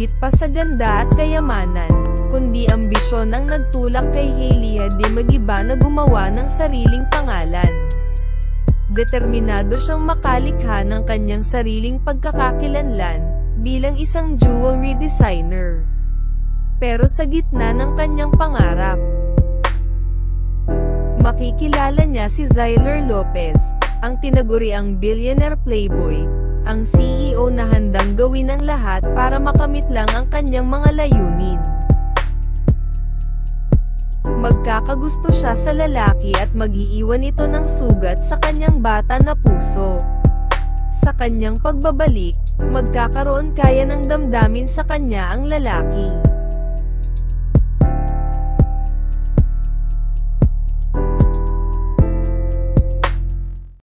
higit pa sa ganda at kayamanan, kundi ambisyon ang nagtulak kay Hailey di magiba na gumawa ng sariling pangalan. Determinado siyang makalikha ng kanyang sariling pagkakakilanlan, bilang isang jewelry designer. Pero sa gitna ng kanyang pangarap, makikilala niya si Zyler Lopez, ang tinaguriang billionaire playboy, ang CEO na handang gawin ang lahat para makamit lang ang kanyang mga layunin. Magkakagusto siya sa lalaki at mag-iiwan ito ng sugat sa kanyang bata na puso. Sa kanyang pagbabalik, magkakaroon kaya ng damdamin sa kanya ang lalaki.